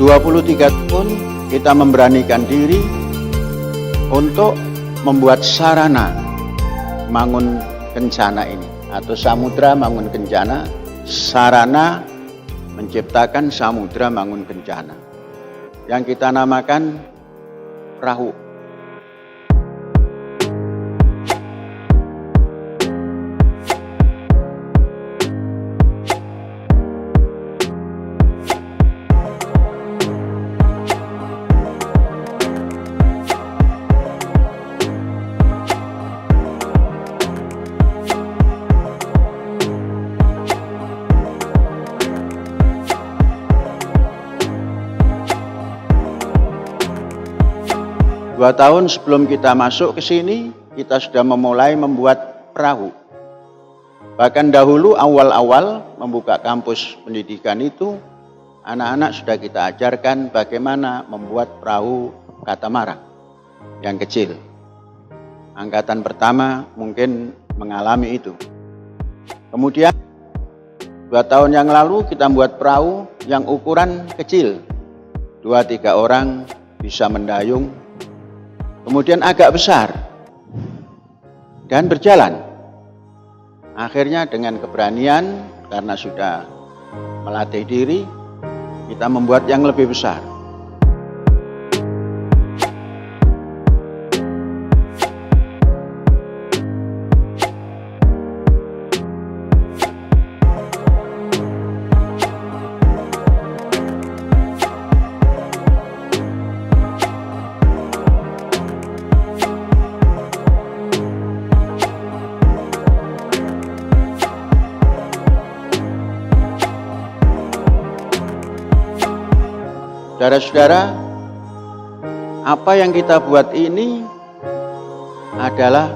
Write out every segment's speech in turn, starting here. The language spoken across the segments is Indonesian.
23 tahun kita memberanikan diri untuk membuat sarana Mangun Kencana ini, atau Samudra Mangun Kencana, sarana menciptakan Samudra Mangun Kencana, yang kita namakan perahu. Dua tahun sebelum kita masuk ke sini, kita sudah memulai membuat perahu. Bahkan dahulu awal-awal membuka kampus pendidikan itu, anak-anak sudah kita ajarkan bagaimana membuat perahu katamaran yang kecil. Angkatan pertama mungkin mengalami itu. Kemudian 2 tahun yang lalu kita membuat perahu yang ukuran kecil, 2-3 orang bisa mendayung. Kemudian agak besar dan berjalan. Akhirnya dengan keberanian, karena sudah melatih diri, kita membuat yang lebih besar. Saudara-saudara, apa yang kita buat ini adalah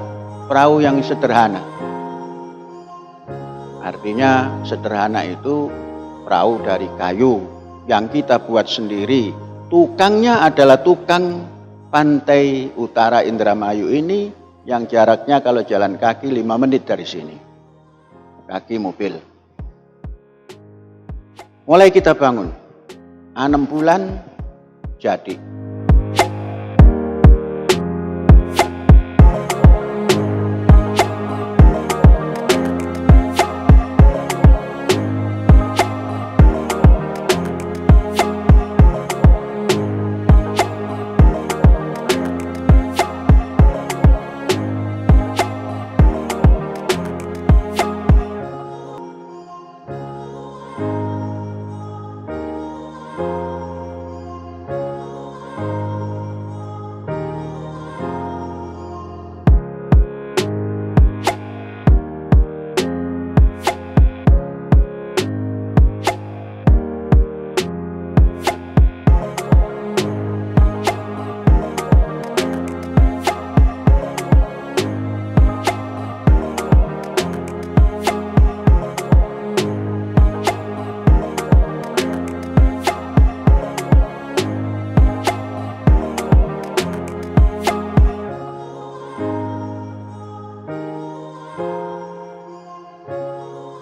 perahu yang sederhana. Artinya sederhana itu perahu dari kayu yang kita buat sendiri. Tukangnya adalah tukang pantai utara Indramayu ini yang jaraknya kalau jalan kaki 5 menit dari sini. Kaki mobil. Mulai kita bangun. 6 bulan jadi.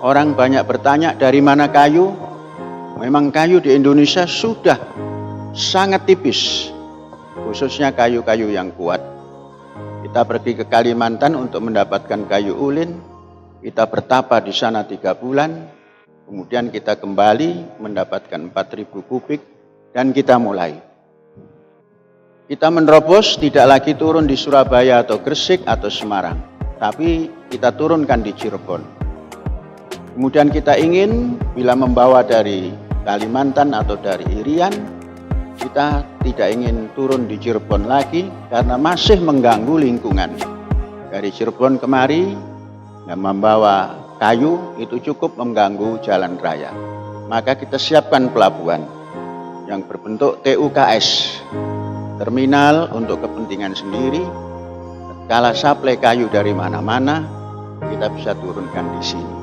Orang banyak bertanya dari mana kayu. Memang kayu di Indonesia sudah sangat tipis, khususnya kayu-kayu yang kuat. Kita pergi ke Kalimantan untuk mendapatkan kayu ulin. Kita bertapa di sana 3 bulan. Kemudian kita kembali mendapatkan 4.000 kubik dan kita mulai. Kita menerobos, tidak lagi turun di Surabaya atau Gresik atau Semarang, tapi kita turunkan di Cirebon. Kemudian kita ingin bila membawa dari Kalimantan atau dari Irian, kita tidak ingin turun di Cirebon lagi karena masih mengganggu lingkungan. Dari Cirebon kemari dan membawa kayu itu cukup mengganggu jalan raya. Maka kita siapkan pelabuhan yang berbentuk TUKS, terminal untuk kepentingan sendiri. Kala suplai kayu dari mana-mana, kita bisa turunkan di sini.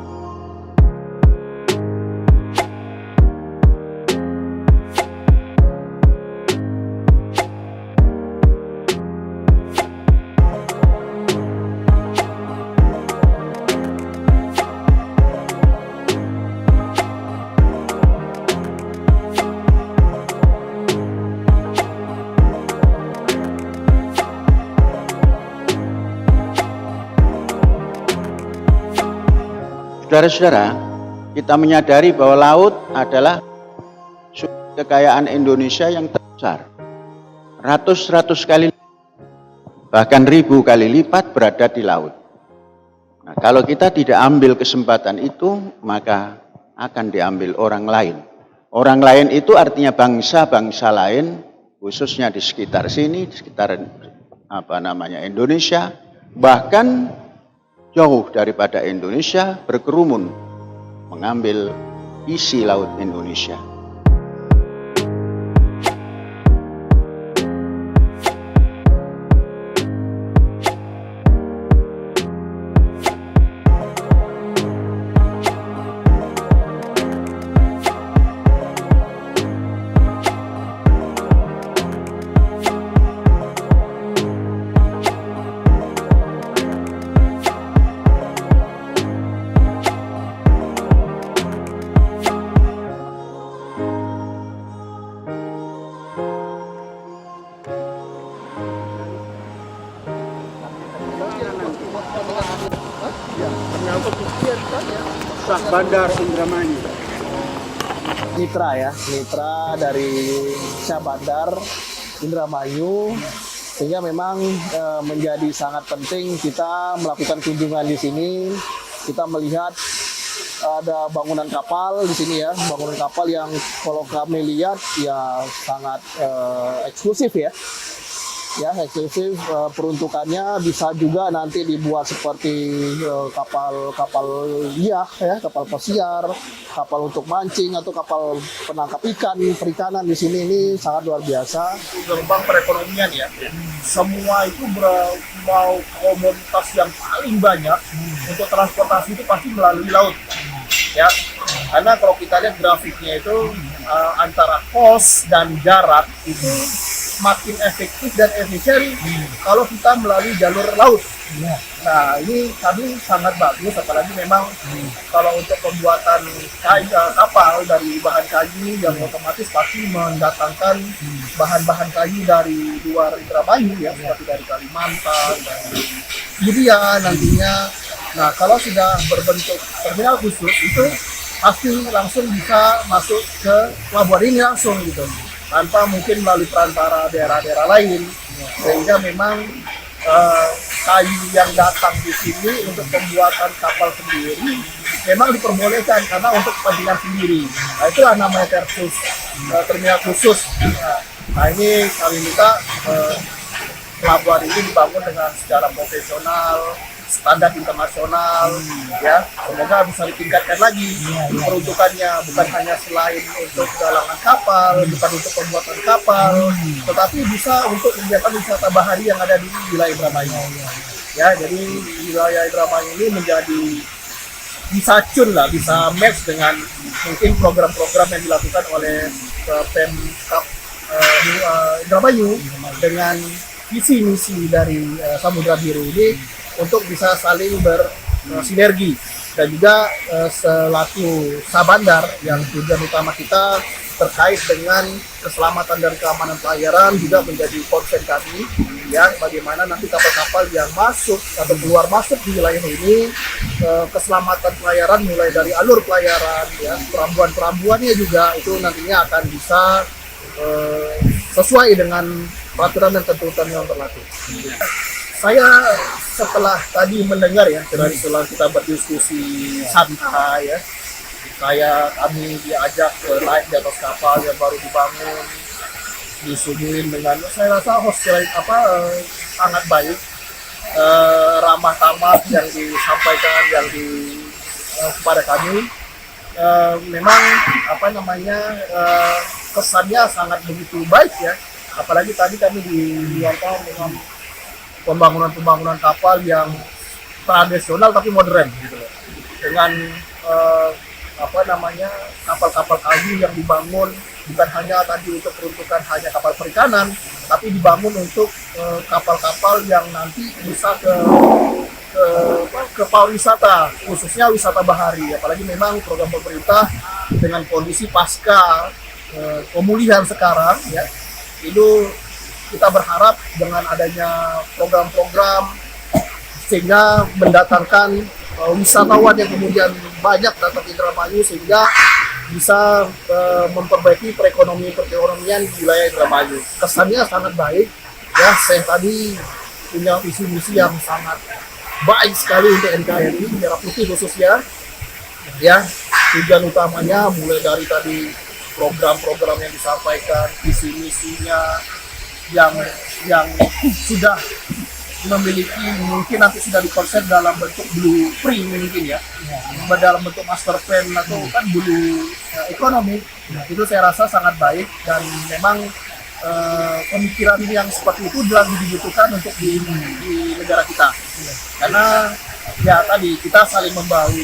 Saudara-saudara, kita menyadari bahwa laut adalah kekayaan Indonesia yang terbesar. Ratus-ratus kali, bahkan ribu kali lipat berada di laut. Nah, kalau kita tidak ambil kesempatan itu, maka akan diambil orang lain. Orang lain itu artinya bangsa-bangsa lain, khususnya di sekitar sini, di sekitar Indonesia, bahkan jauh daripada Indonesia berkerumun mengambil isi laut Indonesia. Bandar Indramayu. Mitra dari Syah Bandar Indramayu, sehingga memang menjadi sangat penting kita melakukan kunjungan di sini. Kita melihat ada bangunan kapal di sini ya, bangunan kapal yang kalau kami lihat ya sangat eksklusif ya. Ya, eksklusif, peruntukannya bisa juga nanti dibuat seperti kapal liah ya, kapal pesiar, kapal untuk mancing atau kapal penangkap ikan, perikanan di sini ini sangat luar biasa. Gerbang perekonomian ya. Semua itu mau komoditas yang paling banyak untuk transportasi itu pasti melalui laut. Ya. Karena kalau kita lihat grafiknya itu antara kos dan jarak itu makin efektif dan efisien kalau kita melalui jalur laut. Nah, ini kami sangat bagus, apalagi memang kalau untuk pembuatan kapal dari bahan kayu yang otomatis pasti mendatangkan bahan-bahan kayu dari luar Indramayu ya, seperti dari Kalimantan, dari Irian nantinya. Nah, kalau sudah berbentuk terminal khusus itu pasti langsung bisa masuk ke pelabuhan ini langsung gitu, tanpa mungkin melalui perantara daerah-daerah lain, sehingga memang kayu yang datang di sini untuk pembuatan kapal sendiri memang diperbolehkan karena untuk kepentingan sendiri. Nah, itulah namanya terminal khusus. Nah, ini kami minta pelabuhan ini dibangun dengan secara profesional, standar internasional, ya, semoga bisa ditingkatkan lagi peruntukannya, bukan hanya selain untuk galangan kapal, bukan untuk pembuatan kapal, tetapi bisa untuk kegiatan wisata bahari yang ada di wilayah Indramayu. Ya, jadi wilayah Indramayu ini menjadi bisa bisa match dengan mungkin program-program yang dilakukan oleh Pemkab Indramayu dengan visi misi dari Samudra Biru ini untuk bisa saling bersinergi, dan juga selaku Syah Bandar yang tujuan utama kita terkait dengan keselamatan dan keamanan pelayaran juga menjadi concern kami ya, bagaimana nanti kapal-kapal yang masuk atau keluar masuk di wilayah ini keselamatan pelayaran mulai dari alur pelayaran ya, perambuan-perambuannya juga itu nantinya akan bisa sesuai dengan peraturan dan ketentuan yang berlaku. Saya setelah tadi mendengar ya, setelah kita berdiskusi santai ya, kami diajak naik di atas kapal yang baru dibangun, disuguhin dengan, saya rasa host sangat baik, ramah tamah yang disampaikan kepada kami, memang kesannya sangat begitu baik ya, apalagi tadi kami dilihatkan dengan pembangunan kapal yang tradisional tapi modern gitu loh. Dengan kapal-kapal kayu yang dibangun bukan hanya tadi untuk peruntukan hanya kapal perikanan, tapi dibangun untuk kapal-kapal yang nanti bisa ke pariwisata, khususnya wisata bahari. Apalagi memang program pemerintah dengan kondisi pasca pemulihan sekarang ya, itu kita berharap dengan adanya program-program sehingga mendatangkan wisatawan yang kemudian banyak datang ke Indramayu sehingga bisa memperbaiki perekonomian di wilayah Indramayu. Kesannya sangat baik. Ya, saya tadi punya visi misi yang sangat baik sekali untuk NKRI Merah Putih khususnya. Ya, tujuan utamanya mulai dari tadi program-program yang disampaikan, visi misinya yang sudah memiliki, mungkin nanti sudah dikonsep dalam bentuk blueprint mungkin ya, dalam bentuk master plan atau kan blue ekonomi. Itu saya rasa sangat baik dan memang pemikiran yang seperti itu lagi dibutuhkan untuk di negara kita. Karena ya tadi kita saling membahu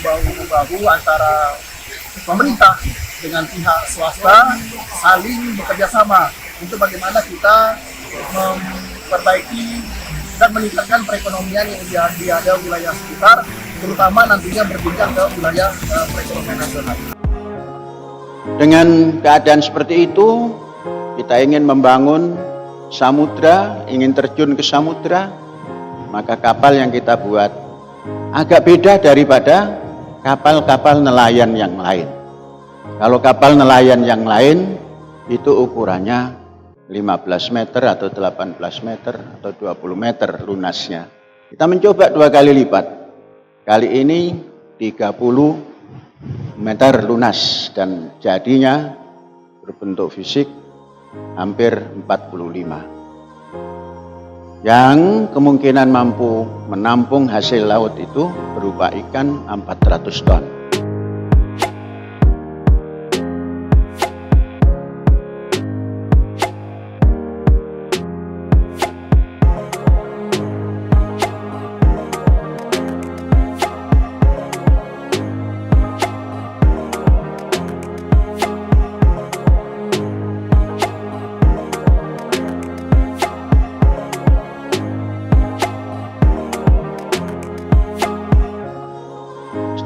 antara pemerintah dengan pihak swasta, saling bekerja sama untuk bagaimana kita memperbaiki dan meningkatkan perekonomian yang ada wilayah sekitar, terutama nantinya berjenjang ke wilayah perekonomian nasional. Dengan keadaan seperti itu, kita ingin membangun samudra, ingin terjun ke samudra, maka kapal yang kita buat agak beda daripada kapal-kapal nelayan yang lain. Kalau kapal nelayan yang lain itu ukurannya 15 meter atau 18 meter atau 20 meter lunasnya. Kita mencoba 2 kali lipat. Kali ini 30 meter lunas dan jadinya berbentuk fisik hampir 45. Yang kemungkinan mampu menampung hasil laut itu berupa ikan 400 ton.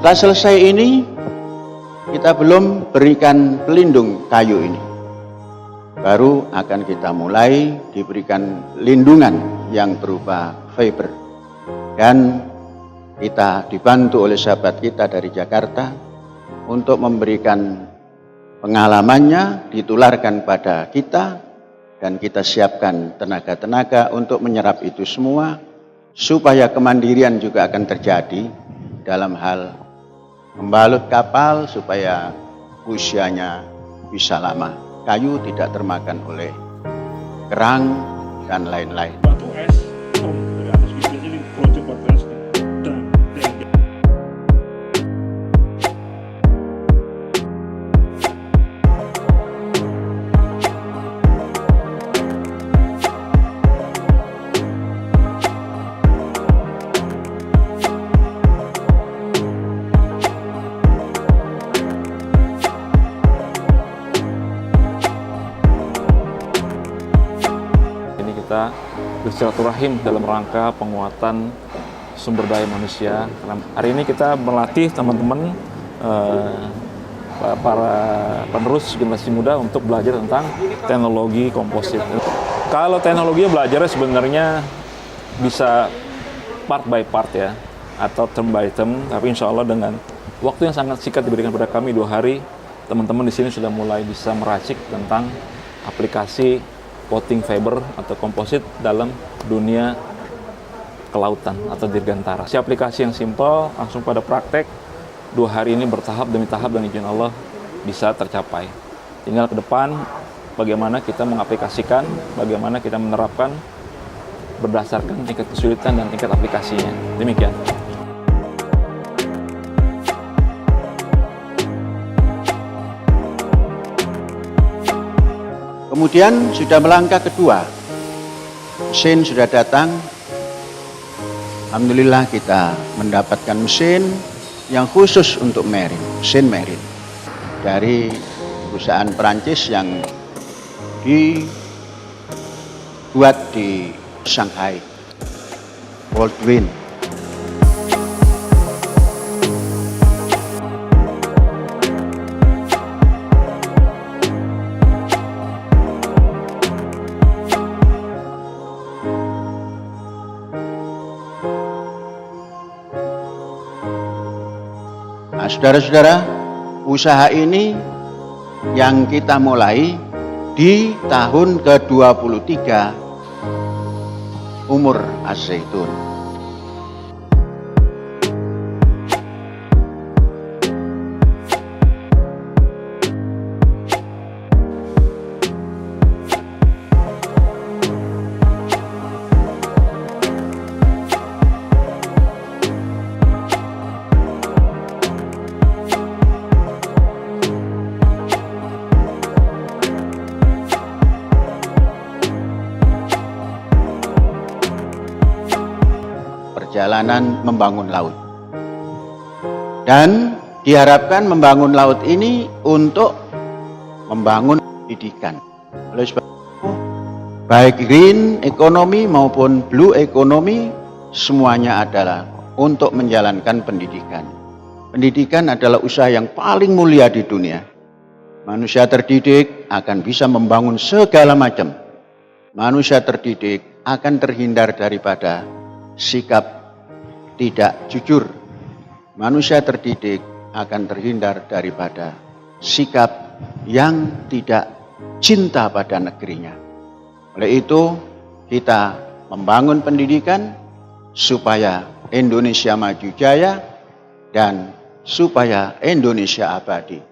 Setelah selesai ini, kita belum berikan pelindung kayu ini. Baru akan kita mulai diberikan lindungan yang berupa fiber. Dan kita dibantu oleh sahabat kita dari Jakarta untuk memberikan pengalamannya, ditularkan pada kita, dan kita siapkan tenaga-tenaga untuk menyerap itu semua, supaya kemandirian juga akan terjadi dalam hal membalut kapal supaya usianya bisa lama. Kayu tidak termakan oleh kerang dan lain-lain. Batu es, dari atas biasanya keroncong batu es. Kita bersilaturahim dalam rangka penguatan sumber daya manusia. Hari ini kita melatih teman-teman para penerus generasi muda untuk belajar tentang teknologi komposit. Kalau teknologinya belajarnya sebenarnya bisa part by part ya, atau term by term, tapi insya Allah dengan waktu yang sangat singkat diberikan pada kami 2 hari, teman-teman di sini sudah mulai bisa meracik tentang aplikasi coating fiber atau komposit dalam dunia kelautan atau dirgantara. Si aplikasi yang simpel, langsung pada praktek, 2 hari ini bertahap demi tahap dan izin Allah bisa tercapai. Tinggal ke depan bagaimana kita mengaplikasikan, bagaimana kita menerapkan berdasarkan tingkat kesulitan dan tingkat aplikasinya. Demikian. Kemudian sudah melangkah kedua, mesin sudah datang. Alhamdulillah kita mendapatkan mesin yang khusus untuk marine, mesin marine dari perusahaan Perancis yang dibuat di Shanghai, Worldwind. Nah, saudara-saudara, usaha ini yang kita mulai di tahun ke-23 umur Az-Zaitun. Perjalanan membangun laut. Dan diharapkan membangun laut ini untuk membangun pendidikan. Oleh sebab itu, baik green economy maupun blue economy semuanya adalah untuk menjalankan pendidikan. Pendidikan adalah usaha yang paling mulia di dunia. Manusia terdidik akan bisa membangun segala macam. Manusia terdidik akan terhindar daripada sikap tidak jujur. Manusia terdidik akan terhindar daripada sikap yang tidak cinta pada negerinya. Oleh itu, kita membangun pendidikan supaya Indonesia maju jaya dan supaya Indonesia abadi.